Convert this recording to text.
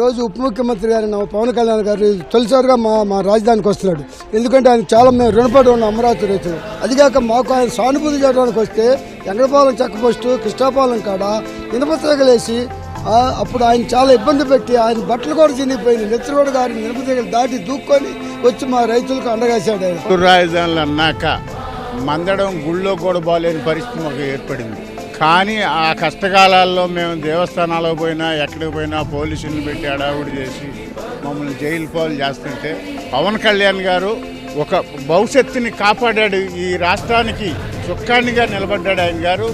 రోజు ఉప ముఖ్యమంత్రి గారు పవన్ కళ్యాణ్ గారు తొలిసారిగా మా రాజధానికి వస్తున్నాడు. ఎందుకంటే ఆయన చాలా మేము రుణపడి ఉన్న అమరావతి రైతులు. అదిగాక మాకు ఆయన సానుభూతి చేయడానికి వస్తే ఎంగడపాలెం చెక్కపోస్టు కృష్ణాపాలెం కాడ ఇనుపతీగలేసి అప్పుడు ఆయన చాలా ఇబ్బంది పెట్టి ఆయన బట్టలు కూడా చినిగిపోయింది. నెత్తిరోడు గారి ఇనుపతీగలు దాటి దూక్కొని వచ్చి మా రైతులకు అండగాశాడు. ఆయన రాజధానులు అన్నాక మందడం గుళ్ళో కూడా బాగాలేని పరిస్థితి మాకు ఏర్పడింది. కానీ ఆ కష్టకాలాల్లో మేము దేవస్థానాలకు పోయినా ఎక్కడికి పోయినా పోలీసులను పెట్టి అడావుడి చేసి మమ్మల్ని జైలు పాలు చేస్తుంటే పవన్ కళ్యాణ్ గారు ఒక భవిష్యత్తుని కాపాడాడు. ఈ రాష్ట్రానికి చుక్కానిగా నిలబడ్డాడు ఆయన గారు.